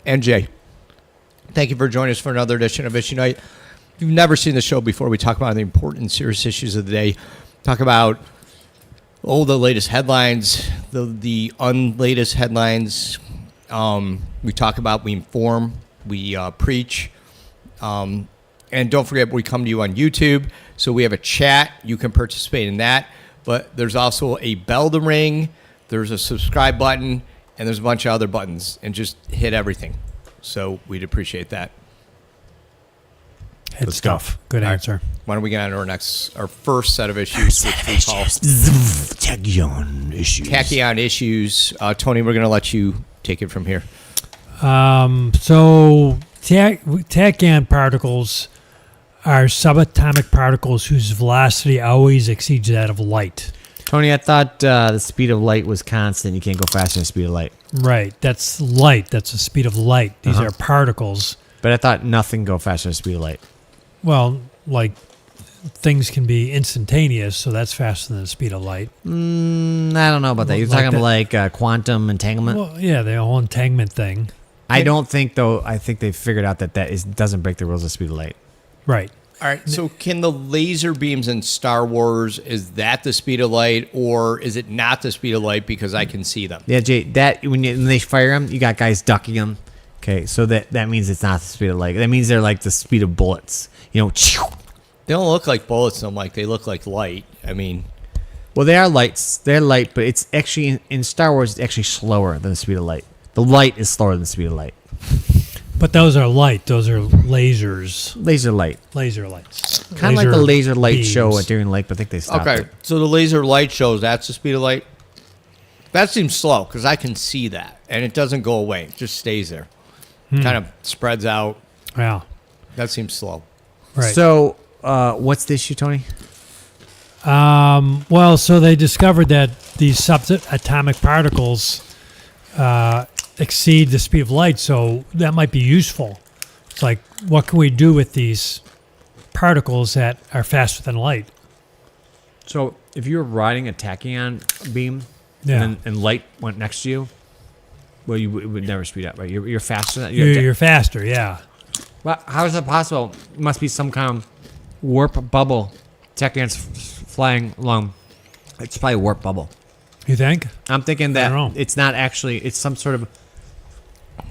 NJ, thank you for joining us for another edition of IssueNite. If you've never seen the show before, we talk about the important, serious issues of the day. Talk about the latest headlines, the unlatest headlines. We talk about, we inform, we preach. And don't forget, we come to you on YouTube. So we have a chat. You can participate in that. But there's also a bell to ring. There's a subscribe button. And there's a bunch of other buttons. And just hit everything. So we'd appreciate that. Good stuff. Good answer. Why don't we get on to our first set of issues, which we call Tachyon issues. Tachyon issues. Tony, we're going to let you take it from here. So tachyon particles are subatomic particles whose velocity always exceeds that of light. Tony, I thought the speed of light was constant. You can't go faster than the speed of light. Right. That's light. That's the speed of light. These are particles. But I thought nothing go faster than the speed of light. Well, like things can be instantaneous, so that's faster than the speed of light. I don't know about that. You're talking about like quantum entanglement? Well, yeah, the whole entanglement thing. I don't think, though. I think they figured out that doesn't break the rules of speed of light. Right. All right. So can the laser beams in Star Wars, is that the speed of light, or is it not the speed of light because I can see them? Yeah, Jay, when they fire them, you got guys ducking them. Okay, so that means it's not the speed of light. That means they're like the speed of bullets. You know, they don't look like bullets. I'm like, they look like light. I mean, well, they are lights. They're light, but it's actually in Star Wars. It's actually slower than the speed of light. The light is slower than the speed of light. But those are light. Those are lasers. Laser light. Laser lights. Kind of like the laser light beams. show at Deering Lake, but I think they stopped it. So the laser light shows that's the speed of light. That seems slow because I can see that, and it doesn't go away. It just stays there. Kind of spreads out. Yeah. That seems slow. Right. So what's the issue, Tony? Well, so they discovered that these subatomic particles exceed the speed of light, so that might be useful. It's like, what can we do with these particles that are faster than light? So if you were riding a tachyon beam and light went next to you, well, it would never speed up, right? You're faster than that. You're faster, yeah. Well, how is that possible? It must be some kind of warp bubble. Tachyon's flying along. It's probably a warp bubble. You think? I'm thinking that it's not actually, it's some sort of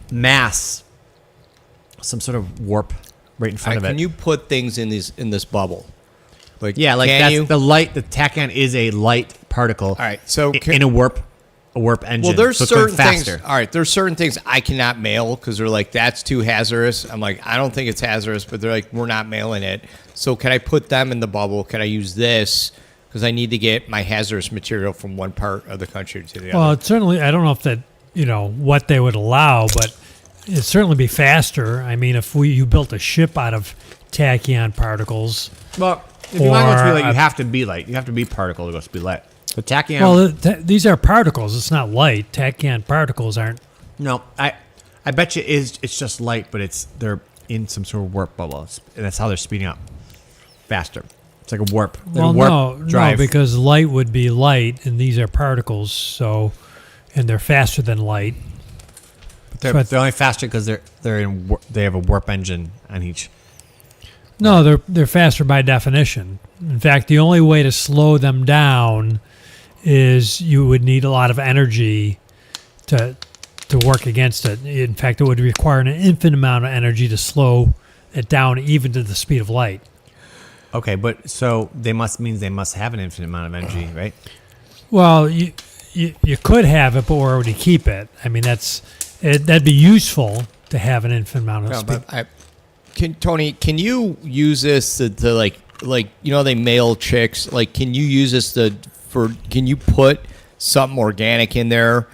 mass, some sort of warp right in front of it. Can you put things in this bubble? Like, yeah, like that's the light. The tachyon is a light particle. All right, so in a warp engine. Well, there's so certain things. faster. All right, there's certain things I cannot mail because they're like, that's too hazardous. I'm like, I don't think it's hazardous, but they're like, we're not mailing it. So can I put them in the bubble? Can I use this? Because I need to get my hazardous material from one part of the country to the other. Well, it's certainly, I don't know if that, what they would allow, but it'd certainly be faster. I mean, if you built a ship out of tachyon particles. Well, if you want to go speed light, you have to be light. You have to be particle to go speed light. The tachyon. Well, these are particles. It's not light. Tachyon particles aren't. No, I bet you it's just light, but they're in some sort of warp bubble, and that's how they're speeding up faster. It's like a warp. Well, warp drive. No, because light would be light, and these are particles. And they're faster than light. But they're only faster because they have a warp engine on each. No, they're faster by definition. In fact, the only way to slow them down is you would need a lot of energy to work against it. In fact, it would require an infinite amount of energy to slow it down even to the speed of light. Okay, but so they must have an infinite amount of energy, right? Well, you could have it, but where would you keep it? I mean, that'd be useful to have an infinite amount of speed. Tony, can you use this to like they mail chicks? Like, can you use this can you put something organic in there?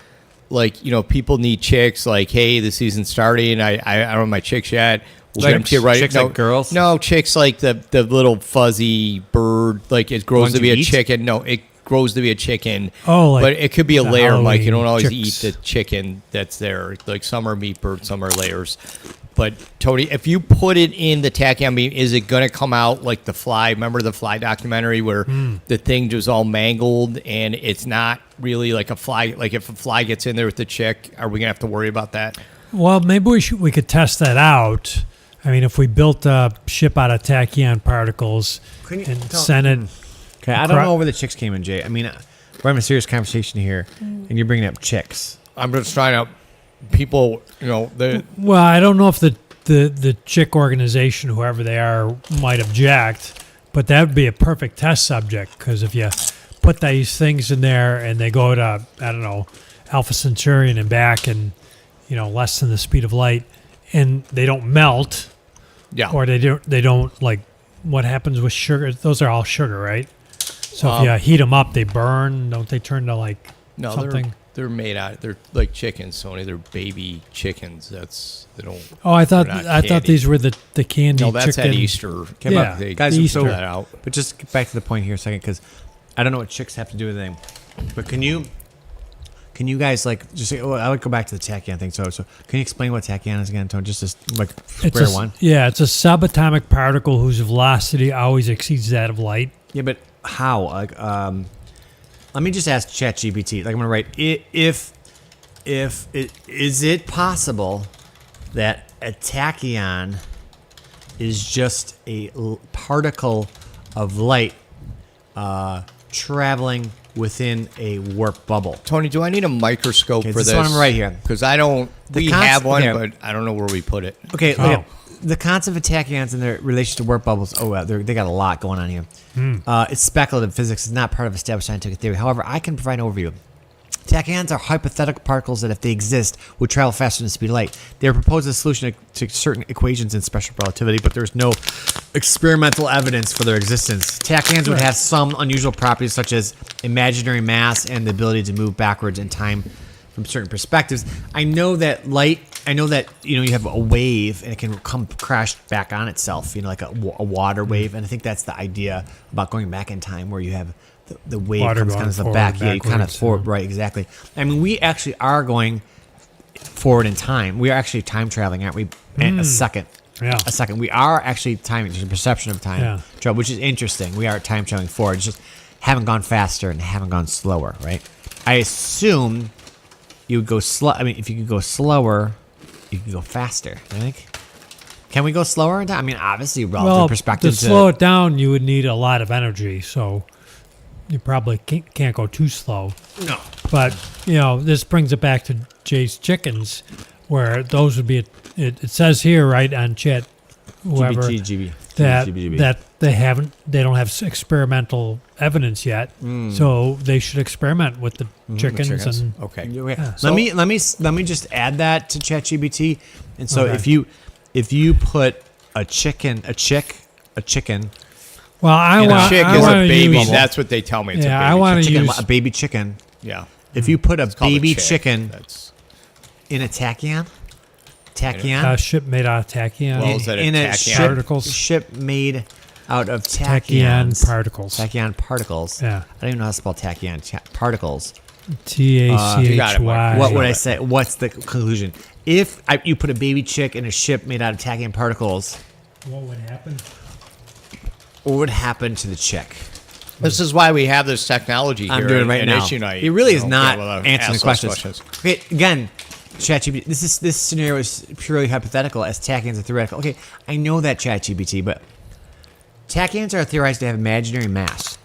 Like, people need chicks. Like, hey, the season's starting. I don't have my chicks yet. We'll get them to you right. Chicks like girls? No, chicks like the little fuzzy bird. Like, it grows to be a chicken. No, grows to be a chicken. Oh, like but it could be a the layer, Mike. You Halloween don't always chicks. eat the chicken that's there. Like some are meat birds, some are layers. But Tony, if you put it in the tachyon beam, is it going to come out like the fly? Remember the fly documentary where the thing just all mangled and it's not really like a fly? Like if a fly gets in there with the chick, are we going to have to worry about that? Well, maybe we could test that out. I mean, if we built a ship out of tachyon particles Couldn't you and tell- sent it. Okay, I don't know where the chicks came in, Jay. I mean, we're having a serious conversation here, and you're bringing up chicks. I'm just trying to. People, Well, I don't know if the chick organization, whoever they are, might object, but that would be a perfect test subject because if you put these things in there and they go to, I don't know, Alpha Centauri and back in, less than the speed of light, and they don't melt, or they don't like, what happens with sugar? Those are all sugar, right? So if you heat them up, they burn. Don't they turn to like something? They're made out. They're like chickens, Tony. They're baby chickens. They don't. Oh, I thought not thought these were the candy. No, that's chicken. at Easter. Yeah, They guys, threw so- that out. But just get back to the point here a second, because I don't know what chicks have to do with anything. But can you guys like just say? Oh, I would go back to the tachyon thing. So can you explain what tachyon is again, Tony? Just like square one. Yeah, it's a subatomic particle whose velocity always exceeds that of light. Yeah, but how? Like, let me just ask ChatGPT. Like, I'm gonna write if is it possible that a tachyon is just a particle of light traveling within a warp bubble? Tony, do I need a microscope Okay, for this this? is what I'm right here. Because I don't. The We have one, okay. but I don't know where we put it. Okay, Oh. okay. The concept of tachyons and their relation to warp bubbles. Oh, wow, they got a lot going on here. It's speculative. Physics is not part of established scientific theory. However, I can provide an overview. Tachyons are hypothetical particles that, if they exist, would travel faster than the speed of light. They are proposed as a solution to certain equations in special relativity, but there's no experimental evidence for their existence. Tachyons would have some unusual properties, such as imaginary mass and the ability to move backwards in time from certain perspectives. I know that you have a wave and it can come crash back on itself, like a water wave, and I think that's the idea about going back in time, where you have the wave Water comes going kind of the forward, back, yeah, you kind of backwards, forward, yeah. right? Exactly. I mean, we actually are going forward in time. We are actually time traveling, aren't we? A second. Yeah. A second. We are actually timing. There's a perception of time travel, which is interesting. We are time traveling forward. It's just haven't gone faster and haven't gone slower, right? I assume you would go slow. I mean, if you could go slower, you can go faster. I think. Can we go slower in time? I mean, obviously, relative Well, perspective. to slow it down, you would need a lot of energy, so you probably can't go too slow. No. But this brings it back to Jay's chickens, where those would be. It says here, right on chat, whoever that they don't have experimental evidence yet, so they should experiment with the chickens. And Okay. Yeah. So- let me just add that to ChatGPT. And so Okay. if you put a chicken, well, I And a want chick I is want a to baby. use. That's what they tell me. It's Yeah, a I baby wanna chicken. use- a baby chicken. Yeah. If you put a It's called a baby chick. chicken That's in a tachyon, A ship made out of tachyon. Well, is that a in a tachyon? Particles. ship made out of Tachyon tachyons. particles. Tachyon particles. Yeah. I don't even know how to spell tachyon. Particles. TACHY. What would I say? What's the conclusion? If you put a baby chick in a ship made out of tachyon particles, What would happen? what would happen to the chick? This is why we have this technology here. I'm doing it right at now. IssueNite. It really is You not be able to answering the ask those questions. Okay, again, ChatGPT. This scenario is purely hypothetical, as tachyons are theoretical. Okay, I know that, ChatGPT, but tachyons are theorized to have imaginary mass,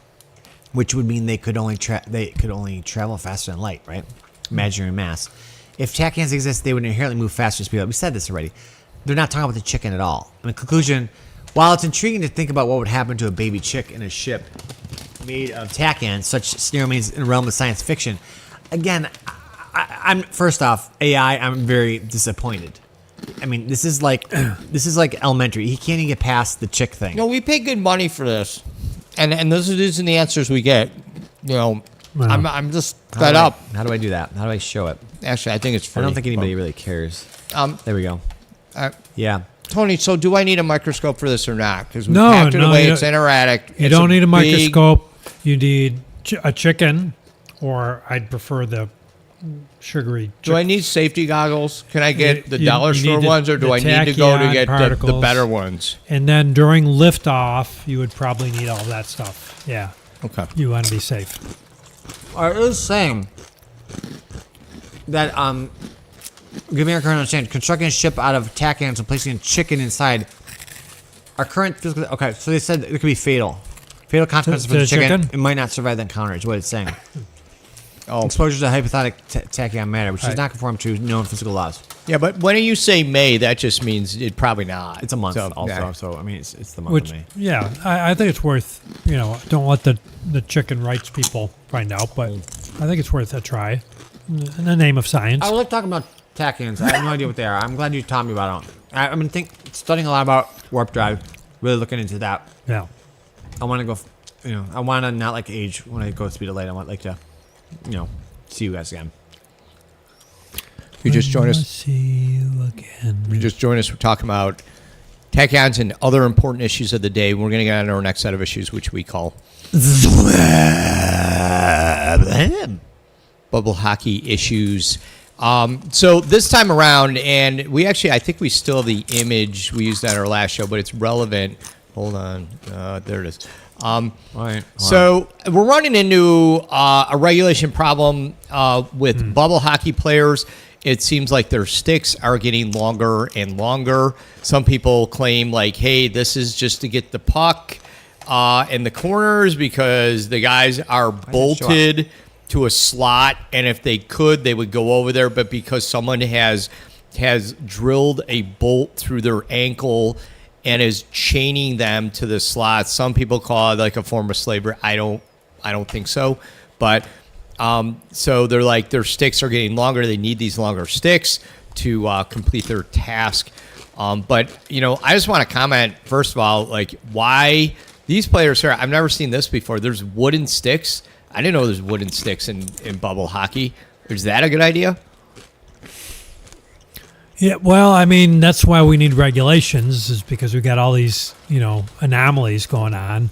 which would mean they could only travel faster than light, right? Imaginary mass. If tachyons exist, they would inherently move faster than speed of light. We said this already. They're not talking about the chicken at all. In conclusion, while it's intriguing to think about what would happen to a baby chick in a ship made of tachyons, such scenario means in the realm of science fiction. Again, I'm first off, AI. I'm very disappointed. I mean, this is like elementary. He can't even get past the chick thing. No, we pay good money for this, and those are the answers we get. I'm just fed up. How do I do that? How do I show it? Actually, I think it's free. I don't think anybody really cares. There we go. Yeah. Tony, so do I need a microscope for this or not? Because we No, packed it no, away. you It's don't- erratic. You It's don't need a big- microscope. You need a chicken, or I'd prefer the sugary. Do I need safety goggles? Can I get the dollar you store need ones, or do the I need to go to Tachyon get the Particles. better ones? And then during liftoff, you would probably need all that stuff. Yeah, Okay. you want to be safe. It is saying that give me our current understanding. Constructing a ship out of tachyons and placing a chicken inside. Our current physical. Okay, so they said it could be fatal. Fatal consequences To for the the chicken. chicken? It might not survive the encounter. Is what it's saying. Oh, Exposure to hypothetical tachyon matter, which does Right. not conform to known physical laws. yeah, but when you say May, that just means it probably not. It's a month So, also, yeah. so I mean it's the month Which, of May. yeah, I think it's worth. Don't let the chicken rights people find out, but I think it's worth a try. In the name of science. I would like talking about tachyons. I have no idea what they are. I'm glad you taught me about them. I've been studying a lot about warp drive, really looking into that. Yeah. I want to go, I want to not like age when I go speed of light. I want like to, see you guys again. You just join us. See you again. You just join us. We're talking about tachyons and other important issues of the day. We're going to get on to our next set of issues, which we call bubble hockey issues. So this time around, and I think we still have the image we used on our last show, but it's relevant. Hold on. There it is. All right. So we're running into a regulation problem with bubble hockey players. It seems like their sticks are getting longer and longer. Some people claim like, hey, this is just to get the puck in the corners because the guys are bolted to a slot, and if they could, they would go over there. But because someone has drilled a bolt through their ankle and is chaining them to the slot, some people call it like a form of slavery. I don't think so, but so they're like their sticks are getting longer. They need these longer sticks to complete their task. But I just want to comment first of all, like why these players here. I've never seen this before. There's wooden sticks. I didn't know there's wooden sticks in bubble hockey. Is that a good idea? Yeah, well, I mean, that's why we need regulations, is because we got all these, anomalies going on.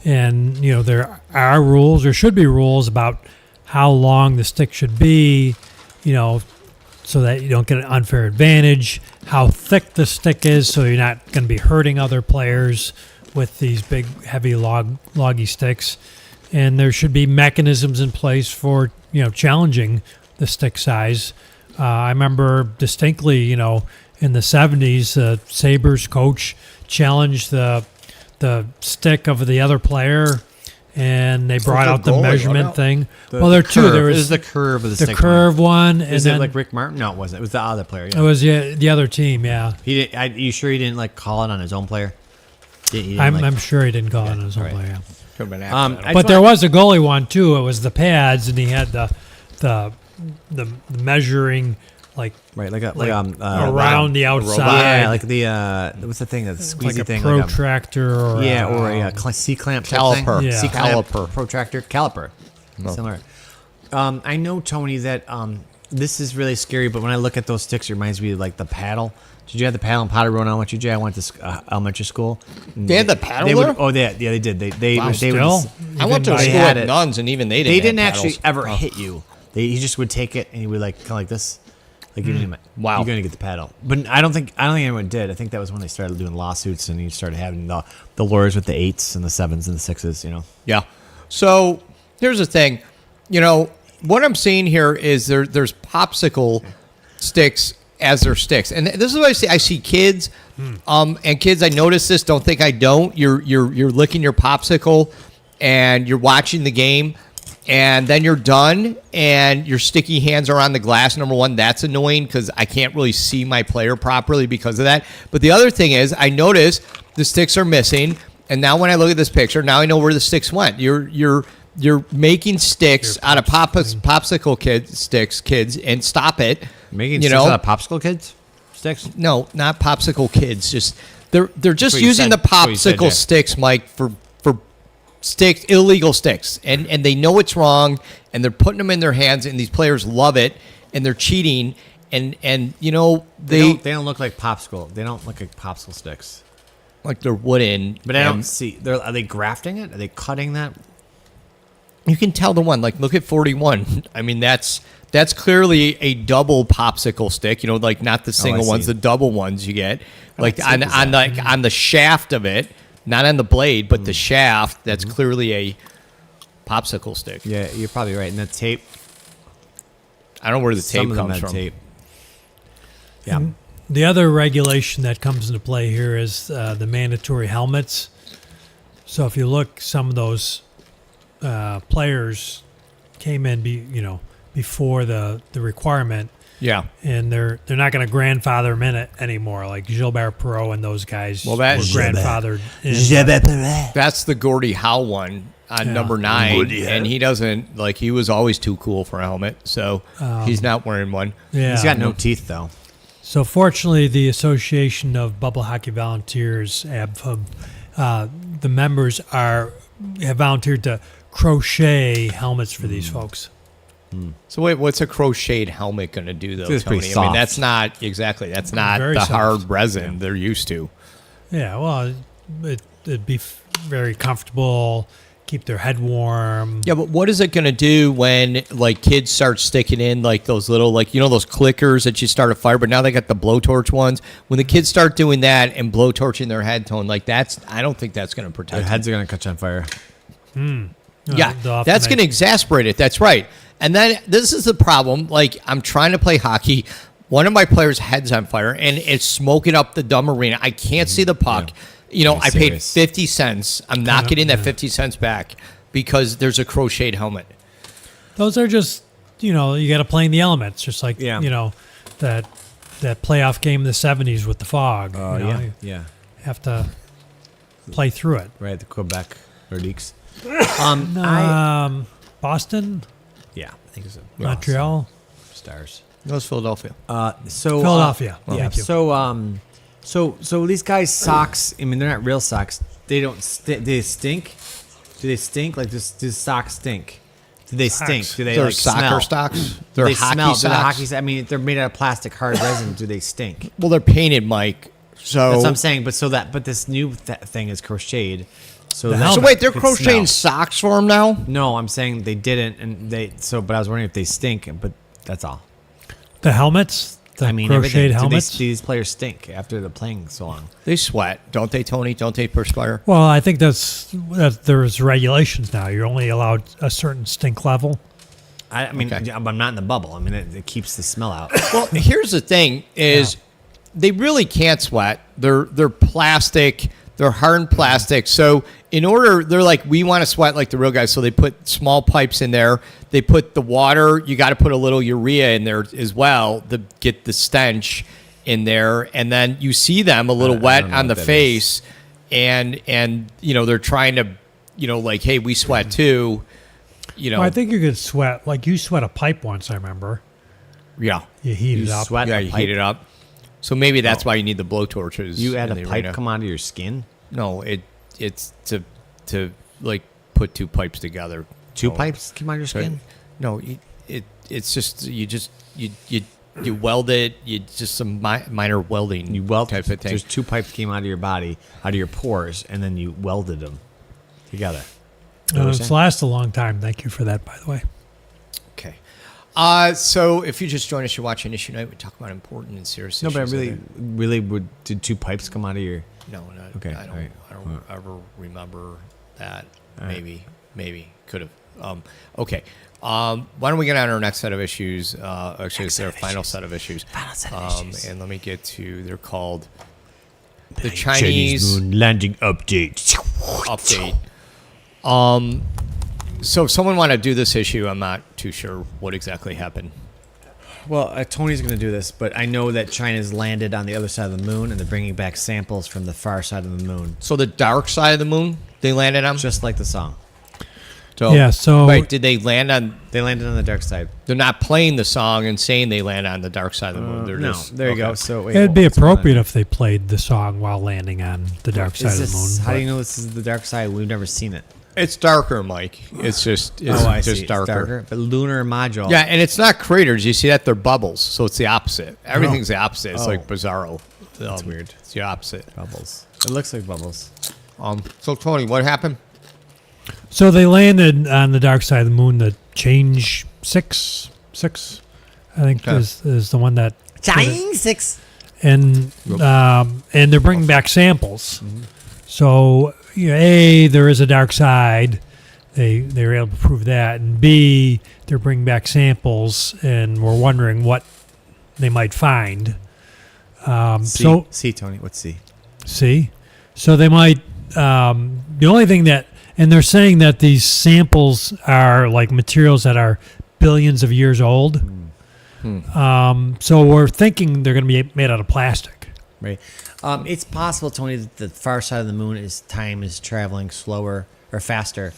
And, there are rules, there should be rules about how long the stick should be, so that you don't get an unfair advantage, how thick the stick is, so you're not going to be hurting other players with these big, heavy, loggy sticks. And there should be mechanisms in place for, challenging the stick size. I remember distinctly, in the 70s, the Sabres coach challenged the stick of the other player, and they brought out the measurement thing. Well, there are two. There was the curve of the stick. the curve one, and Is then it like Rick Martin? No, it wasn't. It was the other player. it Yeah. was the other team. Yeah, You sure he didn't like call it on his own player? He didn't, I'm sure he didn't call it on his own right. player. Could have been I accidental. But there was a goalie one too. It was the pads, and he had the measuring like right, like around the outside. yeah, like the what's the thing, that squeezy like a thing, protractor or or a C clamp Caliper. Yeah. C clamp, Caliper. protractor, caliper, similar. I know, Tony, that this is really scary, but when I look at those sticks, it reminds me of like the paddle. Did you have the paddle and powder road on with you, Jay? I went to elementary school. They had the paddle They there? would, they did. They Wow, they still? would. I went to They school had at it. Nuns, and even they They didn't didn't have actually paddles. ever hit you. He just would take it and he would kind of like this. Like you didn't. Wow. You're gonna get the paddle, but I don't think anyone did. I think that was when they started doing lawsuits and you started having the lawyers with the 8s and the 7s and the 6s. Yeah. So here's the thing. What I'm seeing here is there's popsicle sticks as their sticks, and this is what I see. I see kids, and kids. I notice this. Don't think I don't. You're licking your popsicle, and you're watching the game, and then you're done, and your sticky hands are on the glass. Number one, that's annoying because I can't really see my player properly because of that. But the other thing is, I notice the sticks are missing, and now when I look at this picture, now I know where the sticks went. You're making sticks out of popsicle kids, and stop it. Making sticks out of popsicle kids sticks. No, not popsicle kids. Just they're just what you using said. the That's what you said, popsicle yeah. sticks, Mike, for sticks, illegal sticks, and they know it's wrong, and they're putting them in their hands, and these players love it, and they're cheating, and They don't look like popsicle. They don't look like popsicle sticks. like they're wooden. But I don't see. Are they grafting it? Are they cutting that? You can tell the one. Like, look at 41. I mean, that's clearly a double popsicle stick. You know, like not the single ones, see. the double ones you get. Like sick on is that? on the shaft of it, not on the blade, but the shaft. That's clearly a popsicle stick. Yeah, you're probably right. And the tape. I don't know where the Some tape of them comes have from. tape. Yeah. The other regulation that comes into play here is the mandatory helmets. So if you look, some of those players came in, before the requirement, Yeah. and they're not going to grandfather them in it anymore. Like Gilbert Perot and those guys Well, that- were grandfathered in. That's the Gordie Howe one on Yeah. number 9, and he doesn't like. He was always too cool for a helmet, so he's not wearing one. Yeah. He's got no teeth, though. So fortunately, the Association of Bubble Hockey Volunteers, ABFUB, the members have volunteered to crochet helmets for these folks. So wait, what's a crocheted helmet going to do though, It's Tony? pretty I mean, soft. that's not that's not Very the soft. hard resin they're used to. Yeah, well, it'd be very comfortable, keep their head warm. Yeah, but what is it going to do when like kids start sticking in like those little those clickers that you start a fire, but now they got the blowtorch ones. When the kids start doing that and blowtorching their head tone, I don't think that's going to protect Their them. heads are going to catch on fire. Yeah, They'll have that's to going to exasperate it. That's right. And then this is the problem. Like, I'm trying to play hockey. One of my players' head's on fire, and it's smoking up the dumb arena. I can't see the puck. You know, Yeah, I paid serious. 50 cents. I'm not Yeah, getting that yeah. 50 cents back because there's a crocheted helmet. Those are just, you got to play in the elements, just like, Yeah. that playoff game in the 70s with the fog. Oh, you know, yeah. You Yeah. have to play through it. Right, the Quebec Nordiques. Boston, Yeah, I think so. Montreal, Stars. That was Philadelphia. So Philadelphia. yeah. Thank you. So these guys' socks. I mean, they're not real socks. They don't. Do they stink? Do they stink? Like, do socks stink? Do they stink? Do they They're like soccer smell? stocks. Do They're they hockey smell? socks. Do the hockey? I mean, they're made out of plastic, hard resin. Do they stink? Well, they're painted, Mike. So That's what I'm saying. But this new thing is crocheted. So The that helmet So wait, they're could crocheting smell. socks for him now? No, I'm saying they didn't, and but I was wondering if they stink. But that's all. the helmets, the I mean, crocheted everything. helmets. Do these players stink after they're playing so long? They sweat, don't they, Tony? Don't they perspire? Well, I think that there's regulations now. You're only allowed a certain stink level. I mean, Okay. I'm not in the bubble. I mean, it keeps the smell out. Well, here's the thing: is they really can't sweat. They're plastic. They're hardened plastic. So in order, they're like, we want to sweat like the real guys. So they put small pipes in there. They put the water. You got to put a little urea in there as well to get the stench in there. And then you see them a little I wet don't know on the what that face, and they're trying to, like, hey, we sweat too. Well, I think you could sweat. Like you sweat a pipe once, I remember. Yeah. You heat You it up. sweat Yeah, a you pipe? heat it up. So maybe that's why you need the blowtorches. You had in a the pipe arena. come out of your skin? No, it's to like put two pipes together. Two No. pipes come out of your So- skin? No, it's just you weld it. You just some minor welding. You weld type of thing. There's two pipes came out of your body, out of your pores, and then you welded them together. It's lasted a long time. Thank you for that, by the way. Okay. So if you just join us, you're watching Issue Night. We talk about important and serious No, issues. but I of really, the- really did two pipes come out of your? No, not, Okay, I don't. all right. I don't ever remember that. All right. Maybe could have. Okay. Why don't we get on our next set of issues? Actually, it's their final set of issues. Final set of issues. And let me get to. They're called the Chinese moon landing update. update. So if someone want to do this issue, I'm not too sure what exactly happened. Well, Tony's going to do this, but I know that China's landed on the other side of the moon, and they're bringing back samples from the far side of the moon, So the dark side of the moon they landed on. just like the song. So Yeah, so- wait, did they land on? They landed on the dark side. They're not playing the song and saying they land on the dark side of the moon. They're No, just, there you okay. go. So wait, It'd be what's going on? appropriate if they played the song while landing on the dark side Is of the this, moon. how do but- you know this is the dark side? We've never seen it. It's darker, Mike. It's just I just see. darker. It's But lunar module. Yeah, and it's not craters. You see that they're bubbles, so it's the opposite. Everything's the opposite. It's Oh. like Bizarro. That's weird. It's the opposite. Bubbles. It looks like bubbles. So Tony, what happened? So they landed on the dark side of the moon. The Change 6, I think, Okay. is the one that. Giant 6. And they're bringing back samples. So there is a dark side. They were able to prove that, and B, they're bringing back samples, and we're wondering what they might find. C, Tony. What's C? See, so they might. The only thing that, and they're saying that these samples are like materials that are billions of years old. So we're thinking they're going to be made out of plastic. Right. It's possible, Tony, that the far side of the moon time is traveling slower or faster,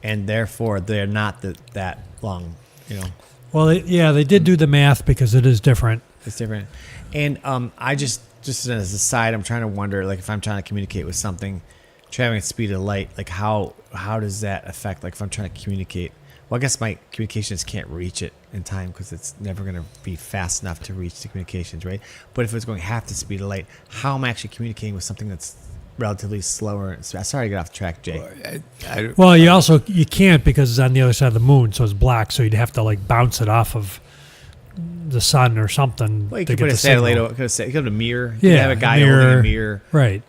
and therefore they're not that long. Well, they did do the math because it is different. It's different. And I just as an aside, I'm trying to wonder, like, if I'm trying to communicate with something traveling at the speed of light, like how does that affect, like, if I'm trying to communicate? Well, I guess my communications can't reach it in time because it's never going to be fast enough to reach the communications, right? But if it's going half the speed of light, how am I actually communicating with something that's relatively slower? Sorry to get off track, Jay. Well, you can't because it's on the other side of the moon, so it's black. So you'd have to like bounce it off of the sun or something. Well, you to could get put a the satellite. signal. You could have a mirror. You Yeah, could have a guy mirror. holding a mirror. Right.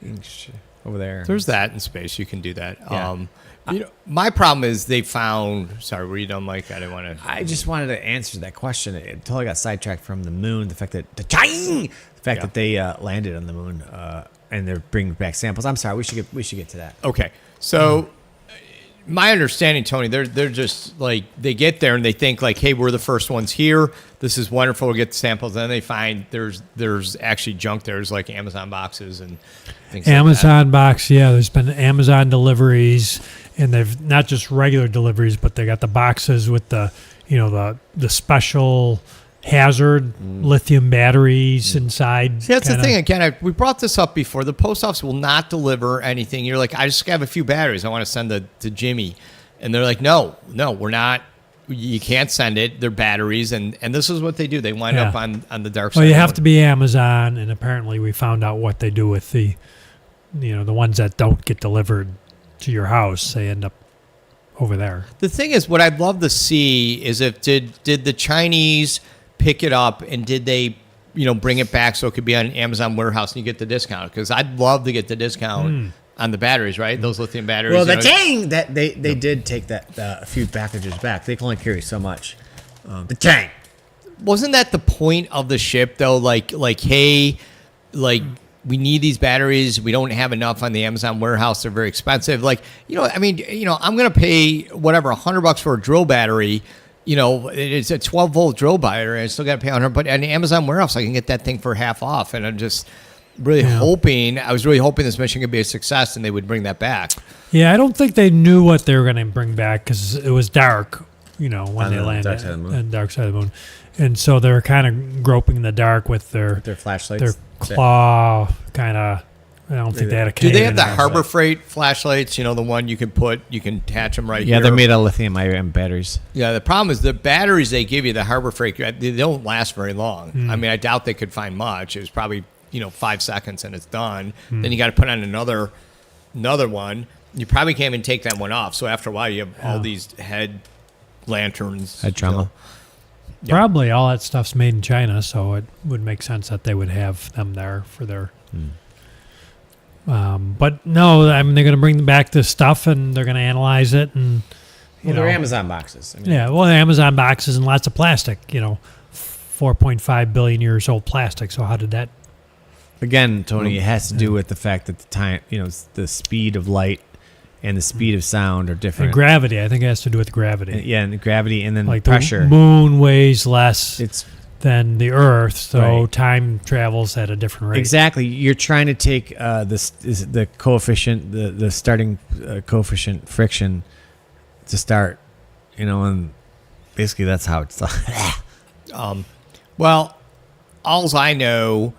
Over there. There's that in space. You can do that. Yeah. My problem is they found. Sorry, were you done, Mike? I didn't want to. I just wanted to answer that question until I got sidetracked from the moon. The fact that that they landed on the moon and they're bringing back samples. I'm sorry. We should get to that. Okay, so my understanding, Tony, they're just like they get there and they think like, hey, we're the first ones here. This is wonderful. We'll get the samples. And then they find there's actually junk. There's like Amazon boxes and things. Amazon box, yeah. There's been Amazon deliveries, and they've not just regular deliveries, but they got the boxes with the special hazard lithium batteries inside. See, that's kinda. the thing. Again, we brought this up before. The post office will not deliver anything. You're like, I just have a few batteries. I want to send to Jimmy. And they're like, no, we're not. You can't send it. They're batteries. And this is what they do. They wind up on the dark side. Well, you have to be Amazon, and apparently we found out what they do with the ones that don't get delivered to your house. They end up over there. The thing is, what I'd love to see is if did the Chinese pick it up and did they bring it back so it could be on an Amazon warehouse and you get the discount? Because I'd love to get the discount on the batteries, right? Those lithium batteries. Well, that they did take that a few packages back. They can only carry so much. The tank. Wasn't that the point of the ship though? Like hey, like we need these batteries. We don't have enough on the Amazon warehouse. They're very expensive. Like I'm gonna pay whatever $100 for a drill battery. It's a 12-volt drill battery. I still got to pay $100. But on the Amazon warehouse, I can get that thing for half off. And I'm just really hoping. I was really hoping this mission could be a success and they would bring that back. Yeah, I don't think they knew what they were going to bring back because it was dark. When they landed dark side of the moon. on dark side of the moon, and so they're kind of groping in the dark with their flashlights, their claw kind of. I don't think they had a. Do they have the Canadian Harbor Freight flashlights? The one you can attach them right here. Yeah, they're made out of lithium-ion batteries. Yeah, the problem is the batteries they give you, the Harbor Freight, they don't last very long. I mean, I doubt they could find much. It was probably 5 seconds and it's done. Then you got to put on another one. You probably can't even take that one off. So after a while, you have all these head lanterns. Head trauma. Yeah. Probably all that stuff's made in China, so it would make sense that they would have them there for their. But no, I mean they're going to bring back this stuff and they're going to analyze it and they're Amazon boxes. Amazon boxes and lots of plastic. 4.5 billion years old plastic. So how did that? Again, Tony, it has to do with the fact that the time, the speed of light and the speed of sound are different. And gravity, I think it has to do with gravity. And the gravity and then like pressure. The moon weighs less It's than the Earth, so Right. time travels at a different rate. exactly. You're trying to take the coefficient, the starting coefficient friction to start, and basically that's how it's done. Well, all I know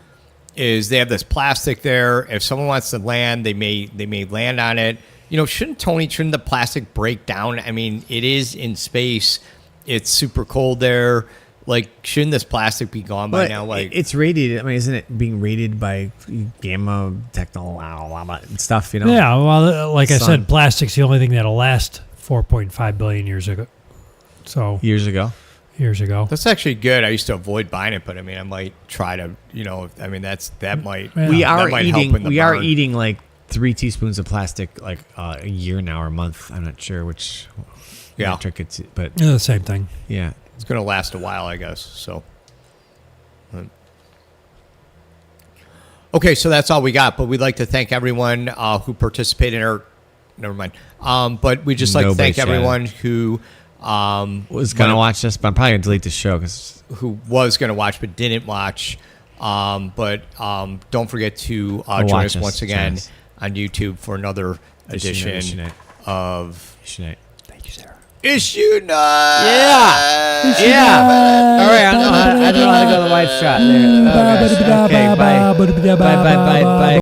is they have this plastic there. If someone wants to land, they may land on it. Shouldn't the plastic break down? I mean, it is in space. It's super cold there. Like, shouldn't this plastic be gone by now? Like, it's radiated. I mean, isn't it being rated by gamma techno and stuff? Yeah, well, like I Sun. said, plastic's the only thing that'll last 4.5 billion years ago. So Years ago. years ago. That's actually good. I used to avoid buying it, but I mean, I might try to. That might. Yeah. We that are might help eating. in the We are burn. eating like 3 teaspoons of plastic like a year now or a month. I'm not sure which. Yeah. metric it's, but Yeah, the same thing. yeah. It's going to last a while, I guess. So. Okay, so that's all we got. But we'd like to thank everyone who participated in our. Never mind. But we just like to Nobody thank chatted. everyone who Was gonna watch this, but I'm probably gonna delete the show because who was going to watch but didn't watch. But don't forget to Or join watch us us, once join again us. on YouTube for another edition IssueNite. of IssueNite. Thank you, Sarah. Issue Night. Yeah. All right. I don't know how to go the wide shot there. Oh, gosh. Okay. Bye. Bye. Bye. Bye. Bye.